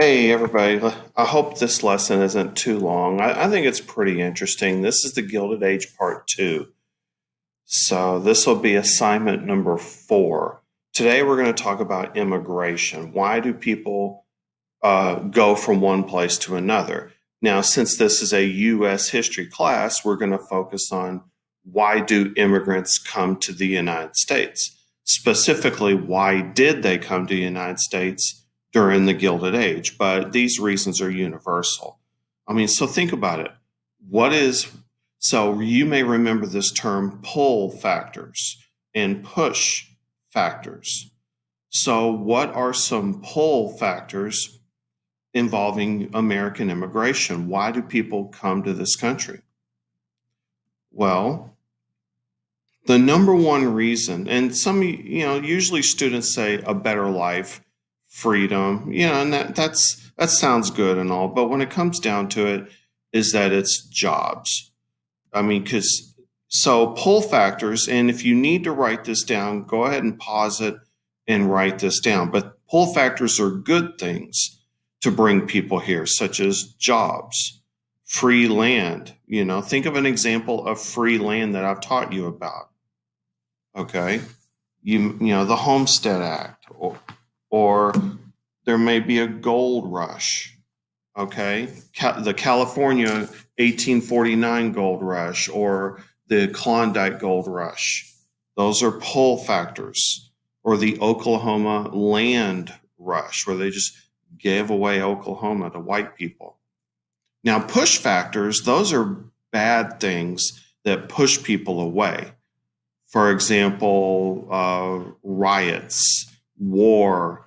Hey everybody, I hope this lesson isn't too long. I think it's pretty interesting. This is the Gilded Age Part 2. So this will be assignment number 4. Today we're going to talk about immigration. Why do people go from one place to another? Now, since this is a U.S. history class, we're going to focus on why do immigrants come to the United States? Specifically, why did they come to the United States during the Gilded Age? But these reasons are universal. I mean, so think about it. What is so you may remember this term pull factors and push factors. So, what are some pull factors involving American immigration? Why do people come to this country? Well, the number one reason, and usually students say a better life, freedom, and that sounds good and all, but when it comes down to it, is that it's jobs. I mean, so pull factors, and if you need to write this down, go ahead and pause it and write this down. But pull factors are good things to bring people here, such as jobs, free land. Think of an example of free land that I've taught you about. Okay, the Homestead Act, or there may be a gold rush. Okay, the California 1849 gold rush or the Klondike gold rush. Those are pull factors. Or the Oklahoma land rush, where they just gave away Oklahoma to white people. Now, push factors, those are bad things that push people away. For example, riots, war,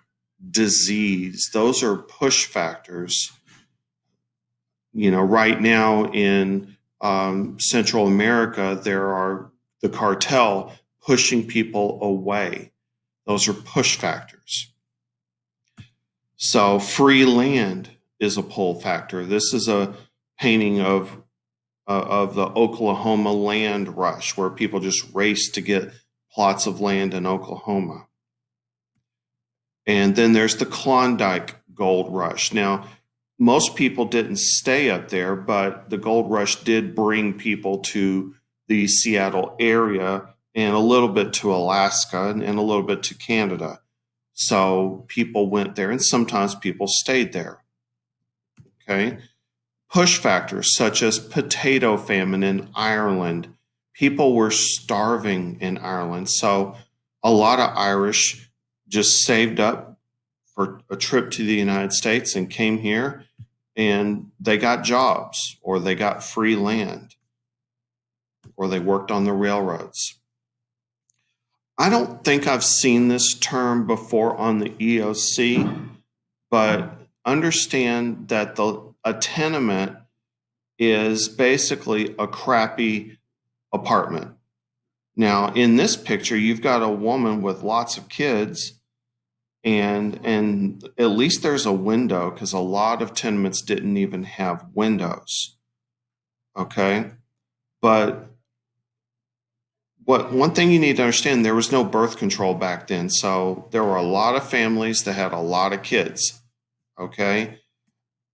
disease, those are push factors. Right now in Central America, there are the cartel pushing people away. Those are push factors. So free land is a pull factor. This is a painting of the Oklahoma land rush, where people just race to get plots of land in Oklahoma. And then there's the Klondike gold rush. Now, most people didn't stay up there, but the gold rush did bring people to the Seattle area and a little bit to Alaska and a little bit to Canada. So people went there, and sometimes people stayed there. Okay. Push factors such as potato famine in Ireland. People were starving in Ireland. So a lot of Irish just saved up for a trip to the United States and came here, and they got jobs, or they got free land, or they worked on the railroads. I don't think I've seen this term before on the EOC, but understand that a tenement is basically a crappy apartment. Now, in this picture, you've got a woman with lots of kids, and at least there's a window, because a lot of tenements didn't even have windows. Okay, but one thing you need to understand, there was no birth control back then, so there were a lot of families that had a lot of kids. Okay,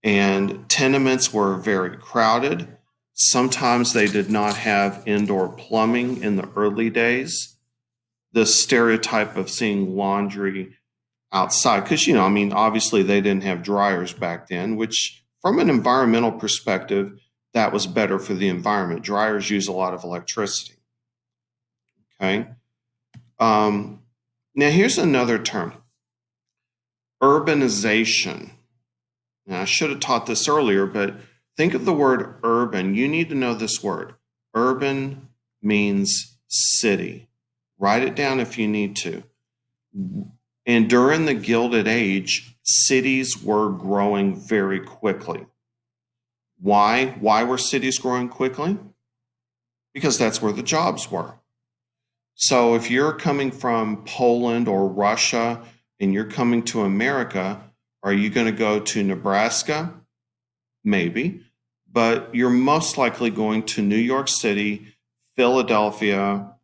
and tenements were very crowded. Sometimes they did not have indoor plumbing in the early days. The stereotype of seeing laundry outside, because obviously they didn't have dryers back then, which from an environmental perspective, that was better for the environment. Dryers use a lot of electricity. Okay. Now here's another term: urbanization. Now, I should have taught this earlier, but think of the word urban. You need to know this word. Urban means city. Write it down if you need to. And during the Gilded Age, cities were growing very quickly. Why? Why were cities growing quickly? Because that's where the jobs were. So if you're coming from Poland or Russia and you're coming to America, are you going to go to Nebraska? Maybe. But you're most likely going to New York City, Philadelphia,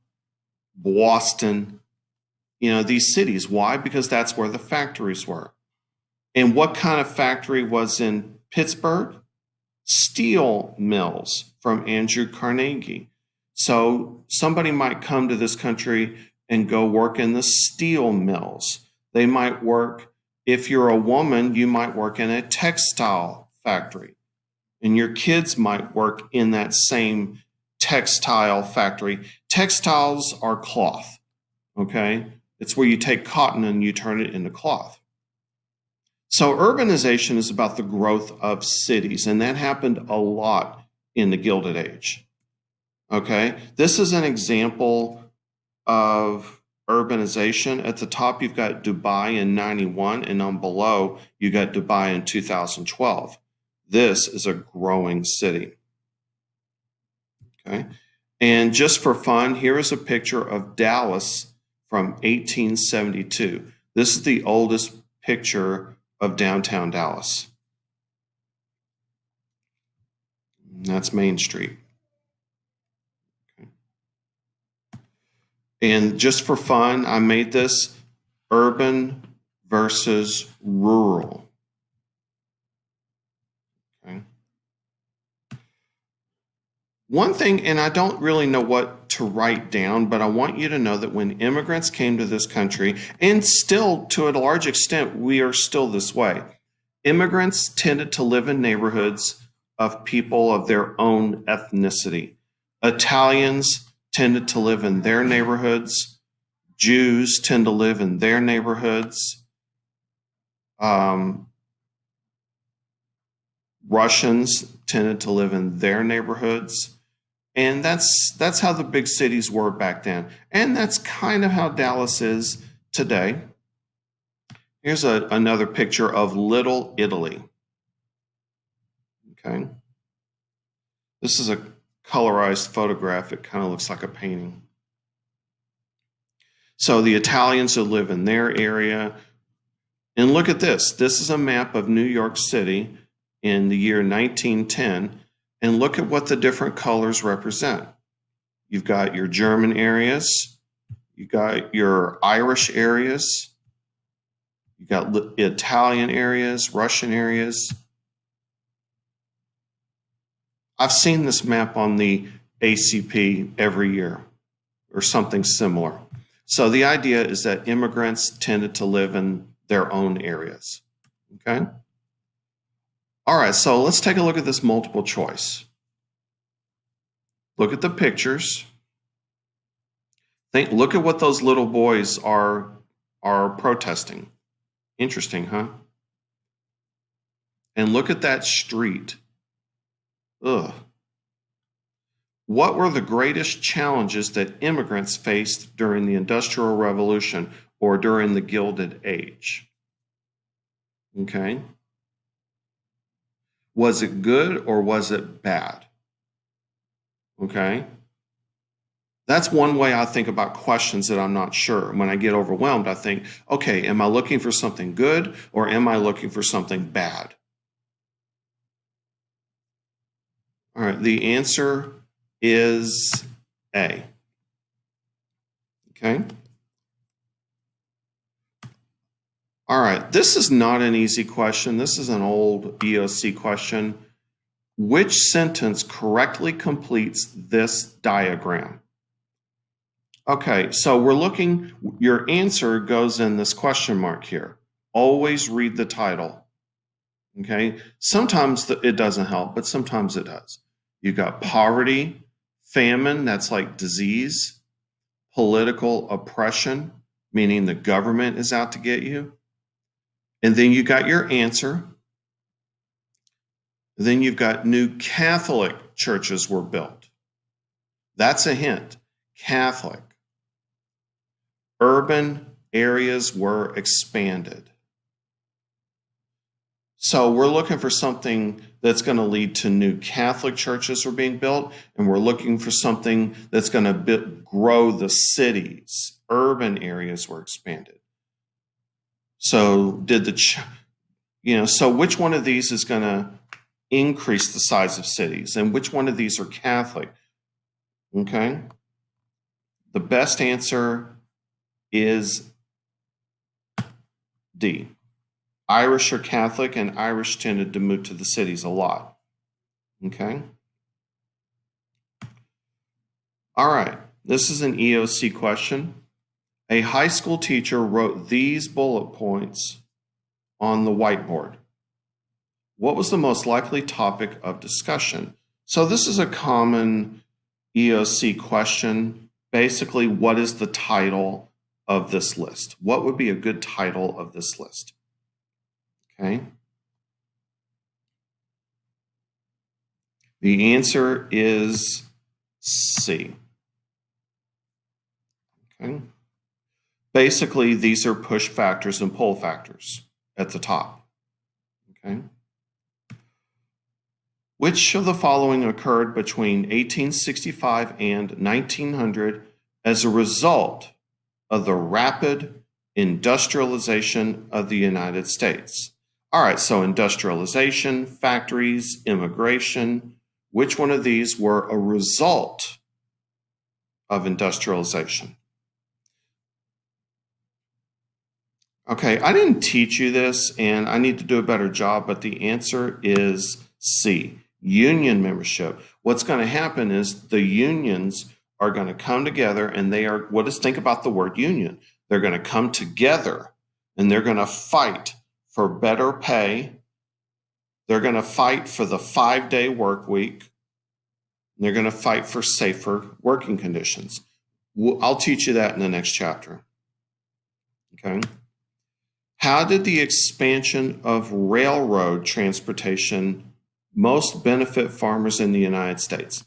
Boston, these cities. Why? Because that's where the factories were. And what kind of factory was in Pittsburgh? Steel mills from Andrew Carnegie. So somebody might come to this country and go work in the steel mills. They might work, if you're a woman, you might work in a textile factory. And your kids might work in that same textile factory. Textiles are cloth, okay? It's where you take cotton and you turn it into cloth. So urbanization is about the growth of cities, and that happened a lot in the Gilded Age. Okay, this is an example of urbanization. At the top, you've got Dubai in 91, and on below, you got Dubai in 2012. This is a growing city. Okay, and just for fun, here is a picture of Dallas from 1872. This is the oldest picture of downtown Dallas. That's Main Street. Okay. And just for fun, I made this urban versus rural. Okay. One thing, and I don't really know what to write down, but I want you to know that when immigrants came to this country, and still to a large extent, we are still this way, immigrants tended to live in neighborhoods of people of their own ethnicity. Italians tended to live in their neighborhoods. Jews tend to live in their neighborhoods. Russians tended to live in their neighborhoods. And that's how the big cities were back then. And that's kind of how Dallas is today. Here's another picture of Little Italy. Okay. This is a colorized photograph. It kind of looks like a painting. So the Italians who live in their area. And look at this. This is a map of New York City in the year 1910. And look at what the different colors represent. You've got your German areas. You've got your Irish areas. You've got Italian areas, Russian areas. I've seen this map on the ACP every year or something similar. So the idea is that immigrants tended to live in their own areas. Okay? All right, so let's take a look at this multiple choice. Look at the pictures. Look at what those little boys are protesting. Interesting, huh? And look at that street. Ugh. What were the greatest challenges that immigrants faced during the Industrial Revolution or during the Gilded Age? Okay. Was it good or was it bad? Okay. That's one way I think about questions that I'm not sure. When I get overwhelmed, I think, okay, am I looking for something good or am I looking for something bad? All right, the answer is A. Okay. All right, this is not an easy question. This is an old EOC question. Which sentence correctly completes this diagram? Okay, so we're looking, your answer goes in this question mark here. Always read the title. Okay, sometimes it doesn't help, but sometimes it does. You've got poverty, famine, that's like disease, political oppression, meaning the government is out to get you. And then you got your answer. Then you've got new Catholic churches were built. That's a hint. Catholic. Urban areas were expanded. So we're looking for something that's going to lead to new Catholic churches were being built, and we're looking for something that's going to grow the cities. Urban areas were expanded. So so which one of these is going to increase the size of cities, and which one of these are Catholic? Okay. The best answer is D. Irish are Catholic, and Irish tended to move to the cities a lot. Okay? All right. This is an EOC question. A high school teacher wrote these bullet points on the whiteboard. What was the most likely topic of discussion? So this is a common EOC question. Basically, what is the title of this list? What would be a good title of this list? Okay. The answer is C. Okay. Basically, these are push factors and pull factors at the top. Okay. Which of the following occurred between 1865 and 1900 as a result of the rapid industrialization of the United States? All right, so industrialization, factories, immigration. Which one of these were a result of industrialization? Okay, I didn't teach you this, and I need to do a better job, but the answer is C, union membership. What's going to happen is the unions are going to come together, and think about the word union. They're going to come together, and they're going to fight for better pay. They're going to fight for the 5-day work week. They're going to fight for safer working conditions. I'll teach you that in the next chapter. Okay. How did the expansion of railroad transportation most benefit farmers in the United States?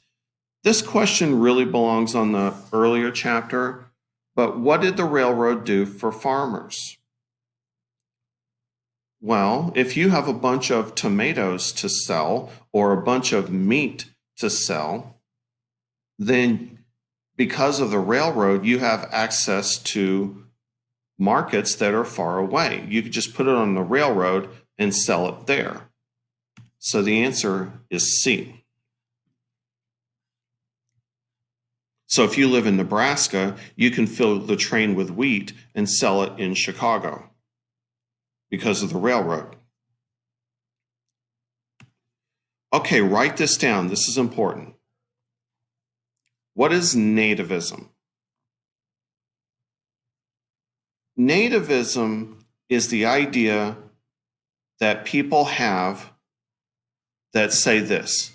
This question really belongs on the earlier chapter, but what did the railroad do for farmers? Well, if you have a bunch of tomatoes to sell or a bunch of meat to sell, then because of the railroad, you have access to markets that are far away. You could just put it on the railroad and sell it there. So the answer is C. So if you live in Nebraska, you can fill the train with wheat and sell it in Chicago because of the railroad. Okay, write this down. This is important. What is nativism? Nativism is the idea that people have that say this: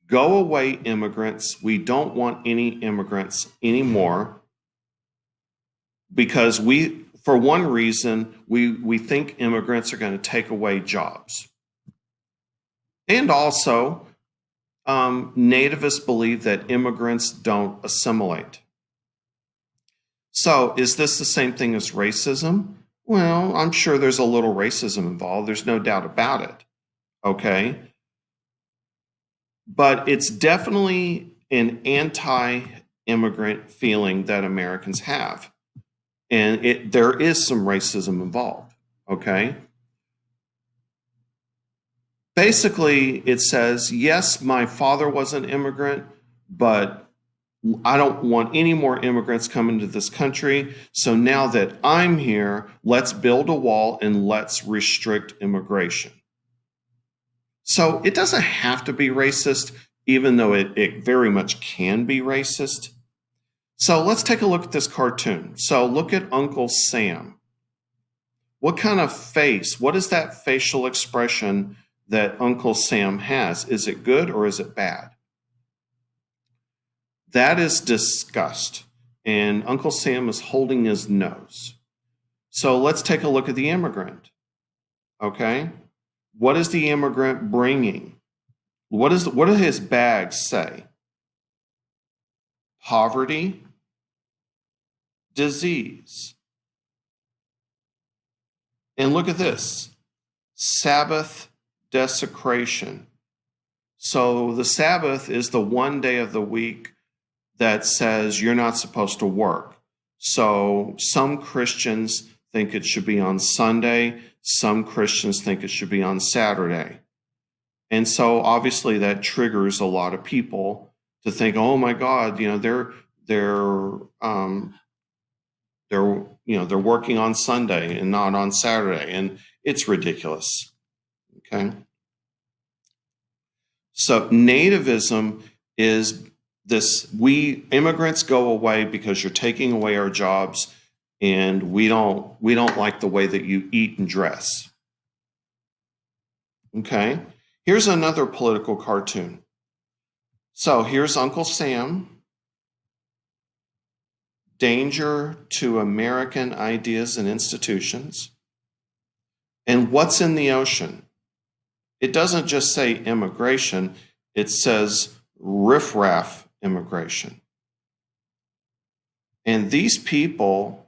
go away, immigrants. We don't want any immigrants anymore because for one reason, we think immigrants are going to take away jobs. And also, nativists believe that immigrants don't assimilate. So is this the same thing as racism? Well, I'm sure there's a little racism involved. There's no doubt about it. Okay. But it's definitely an anti-immigrant feeling that Americans have. And there is some racism involved. Okay. Basically, it says, yes, my father was an immigrant, but I don't want any more immigrants coming to this country. So now that I'm here, let's build a wall and let's restrict immigration. So it doesn't have to be racist, even though it very much can be racist. So let's take a look at this cartoon. So look at Uncle Sam. What kind of face? What is that facial expression that Uncle Sam has? Is it good or is it bad? That is disgust. And Uncle Sam is holding his nose. So let's take a look at the immigrant. Okay? What is the immigrant bringing? What do his bags say? Poverty, disease. And look at this. Sabbath desecration. So the Sabbath is the one day of the week that says you're not supposed to work. So some Christians think it should be on Sunday. Some Christians think it should be on Saturday. And so obviously that triggers a lot of people to think, oh my God, they're working on Sunday and not on Saturday. It's ridiculous. Okay. So nativism is this: we immigrants go away because you're taking away our jobs, and we don't like the way that you eat and dress. Okay. Here's another political cartoon. So here's Uncle Sam. Danger to American ideas and institutions. And what's in the ocean? It doesn't just say immigration, it says riffraff immigration. And these people,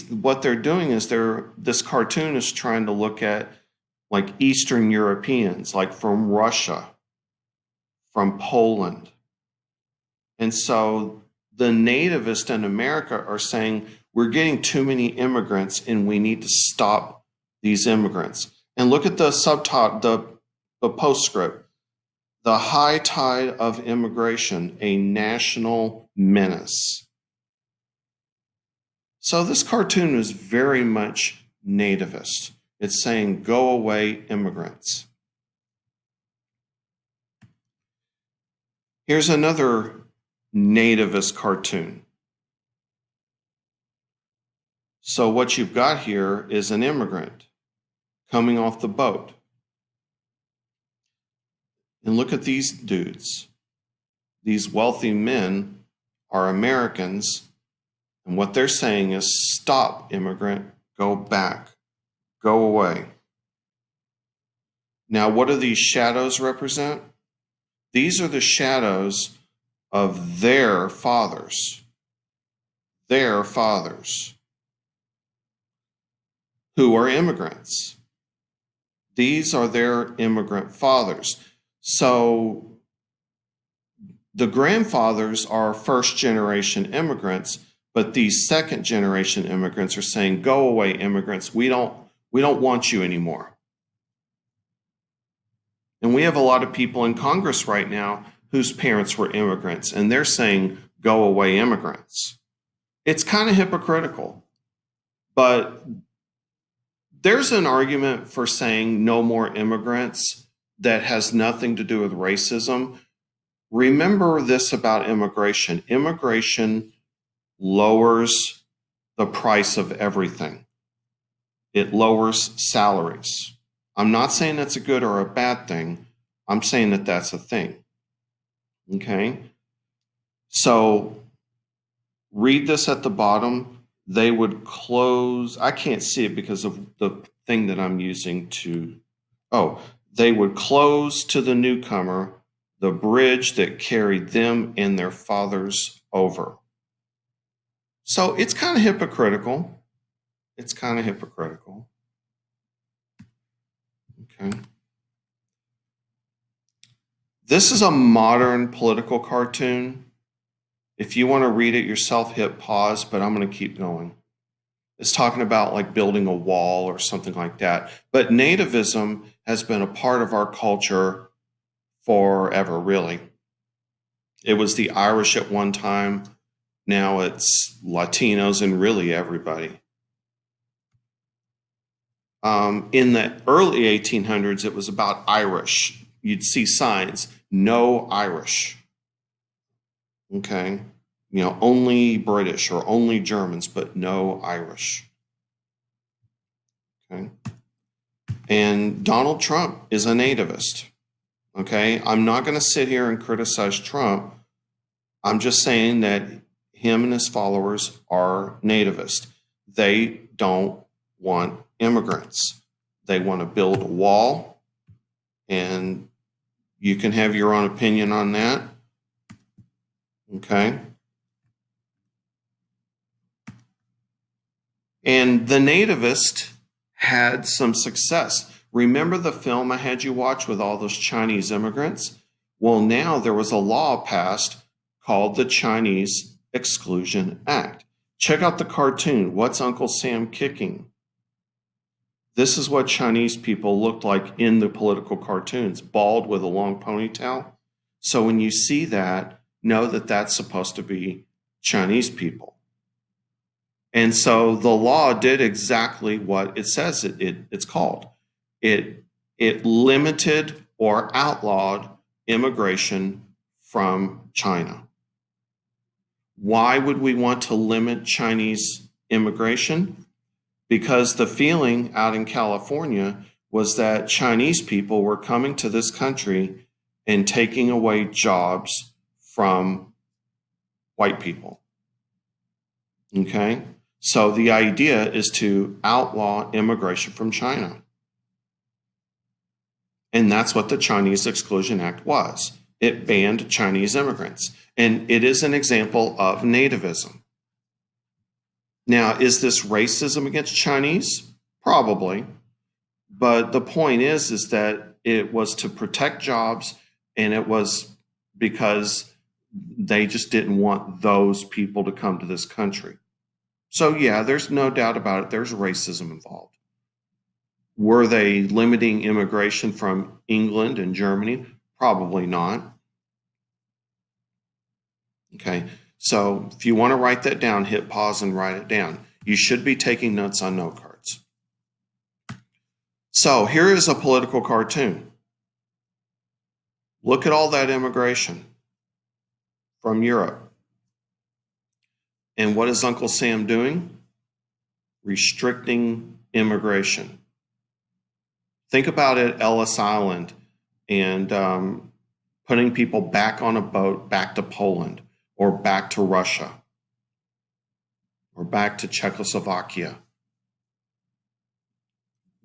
what they're doing is this cartoon is trying to look at like Eastern Europeans, like from Russia, from Poland. And so the nativists in America are saying we're getting too many immigrants and we need to stop these immigrants. And look at the subtitle, the postscript: the high tide of immigration, a national menace. So this cartoon is very much nativist. It's saying, go away, immigrants. Here's another nativist cartoon. So what you've got here is an immigrant coming off the boat. And look at these dudes. These wealthy men are Americans, and what they're saying is, stop, immigrant, go back, go away. Now, what do these shadows represent? These are the shadows of their fathers who are immigrants. These are their immigrant fathers. So the grandfathers are first generation immigrants, but these second generation immigrants are saying, go away, immigrants. We don't want you anymore. And we have a lot of people in Congress right now whose parents were immigrants, and they're saying, go away, immigrants. It's kind of hypocritical, but there's an argument for saying no more immigrants that has nothing to do with racism. Remember this about immigration. Immigration lowers the price of everything. It lowers salaries. I'm not saying that's a good or a bad thing. I'm saying that that's a thing. Okay? So read this at the bottom. They would close, I can't see it because of the thing that I'm using to, they would close to the newcomer the bridge that carried them and their fathers over. So it's kind of hypocritical. Okay. This is a modern political cartoon. If you want to read it yourself, hit pause, but I'm going to keep going. It's talking about like building a wall or something like that. But nativism has been a part of our culture forever, really. It was the Irish at one time. Now it's Latinos and really everybody. In the early 1800s, it was about Irish. You'd see signs, no Irish. Okay. Only British or only Germans, but no Irish. Okay. And Donald Trump is a nativist. Okay. I'm not going to sit here and criticize Trump. I'm just saying that him and his followers are nativist. They don't want immigrants. They want to build a wall, and you can have your own opinion on that. Okay. And the nativist had some success. Remember the film I had you watch with all those Chinese immigrants? Well, now there was a law passed called the Chinese Exclusion Act. Check out the cartoon. What's Uncle Sam kicking? This is what Chinese people looked like in the political cartoons, bald with a long ponytail. So when you see that, know that that's supposed to be Chinese people. And so the law did exactly what it says it's called. It, it limited or outlawed immigration from China. Why would we want to limit Chinese immigration? Because the feeling out in California was that Chinese people were coming to this country and taking away jobs from white people. Okay? So the idea is to outlaw immigration from China. And that's what the Chinese Exclusion Act was. It banned Chinese immigrants. And it is an example of nativism. Now, is this racism against Chinese? Probably. But the point is that it was to protect jobs, and it was because they just didn't want those people to come to this country. So yeah, there's no doubt about it. There's racism involved. Were they limiting immigration from England and Germany? Probably not. Okay, so if you want to write that down, hit pause and write it down. You should be taking notes on note cards. So here is a political cartoon. Look at all that immigration from Europe. And what is Uncle Sam doing? Restricting immigration. Think about it, Ellis Island, and putting people back on a boat back to Poland or back to Russia or back to Czechoslovakia.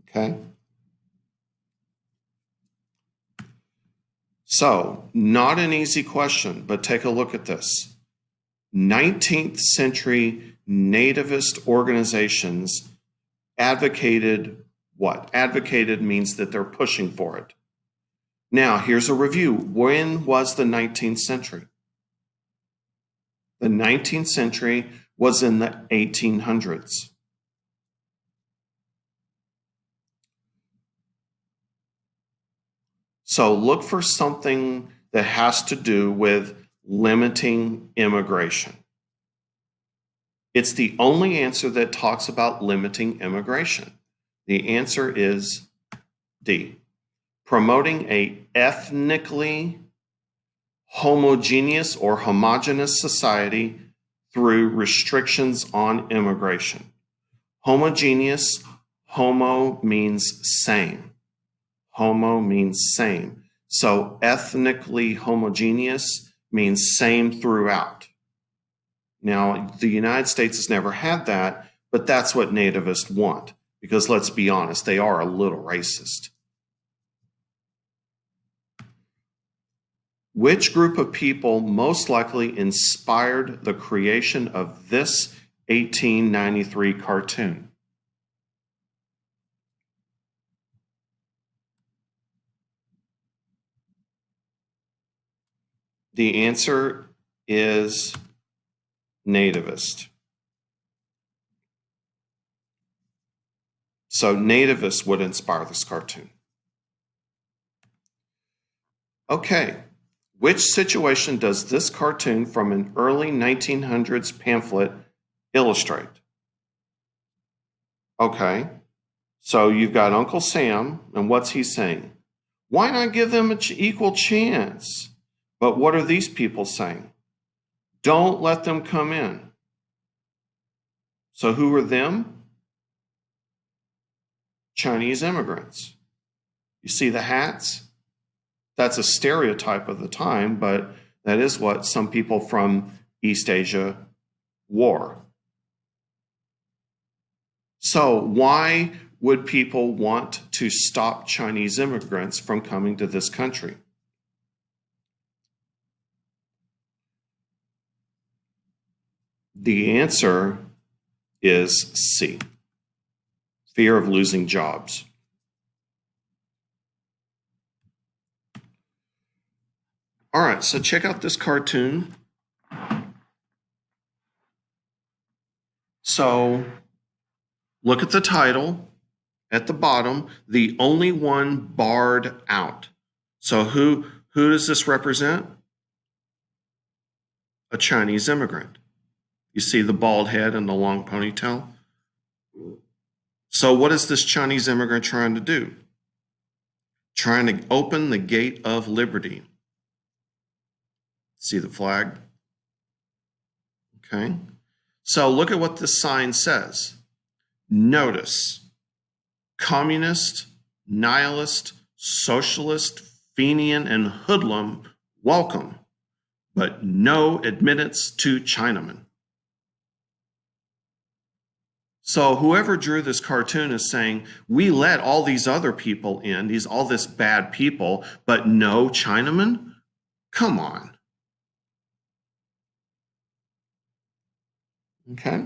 Okay? So, not an easy question, but take a look at this. 19th century nativist organizations advocated what? Advocated means that they're pushing for it. Now, here's a review. When was the 19th century? The 19th century was in the 1800s. So look for something that has to do with limiting immigration. It's the only answer that talks about limiting immigration. The answer is D. Promoting a ethnically homogeneous or homogeneous society through restrictions on immigration. Homogeneous, homo means same. Homo means same. So ethnically homogeneous means same throughout. Now, the United States has never had that, but that's what nativists want, because let's be honest, they are a little racist. Which group of people most likely inspired the creation of this 1893 cartoon? The answer is nativist. So nativists would inspire this cartoon. Okay, which situation does this cartoon from an early 1900s pamphlet illustrate? Okay, so you've got Uncle Sam, and what's he saying? Why not give them an equal chance? But what are these people saying? Don't let them come in. So who are them? Chinese immigrants. You see the hats? That's a stereotype of the time, but that is what some people from East Asia wore. So why would people want to stop Chinese immigrants from coming to this country? The answer is C. Fear of losing jobs. All right, so check out this cartoon. So look at the title at the bottom, the only one barred out. So who does this represent? A Chinese immigrant. You see the bald head and the long ponytail? So, what is this Chinese immigrant trying to do? Trying to open the gate of liberty. See the flag? Okay. So, look at what this sign says. Notice: communist, nihilist, socialist, Fenian, and hoodlum welcome, but no admittance to Chinamen. So whoever drew this cartoon is saying, we let all these other people in, all this bad people, but no Chinamen? Come on. Okay.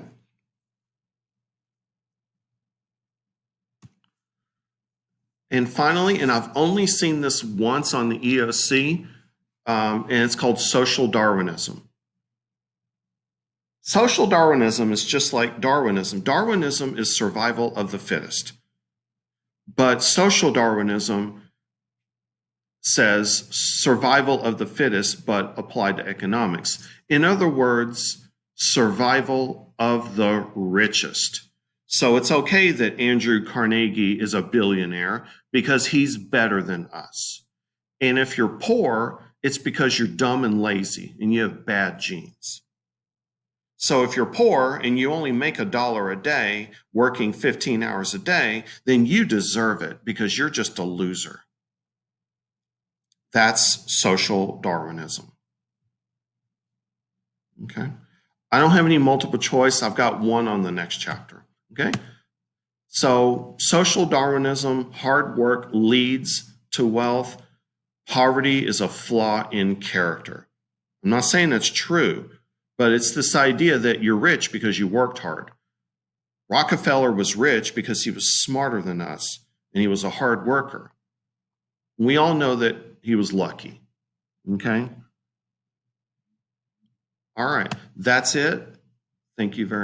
And finally, and I've only seen this once on the EOC, and it's called social Darwinism. Social Darwinism is just like Darwinism. Darwinism is survival of the fittest. But social Darwinism says survival of the fittest, but applied to economics. In other words, survival of the richest. So it's okay that Andrew Carnegie is a billionaire because he's better than us. And if you're poor, it's because you're dumb and lazy and you have bad genes. So if you're poor and you only make $1 a day, working 15 hours a day, then you deserve it because you're just a loser. That's social Darwinism. Okay. I don't have any multiple choice. I've got one on the next chapter. Okay. So social Darwinism, hard work leads to wealth. Poverty is a flaw in character. I'm not saying that's true, but it's this idea that you're rich because you worked hard. Rockefeller was rich because he was smarter than us and he was a hard worker. We all know that he was lucky. Okay. All right. That's it. Thank you very much.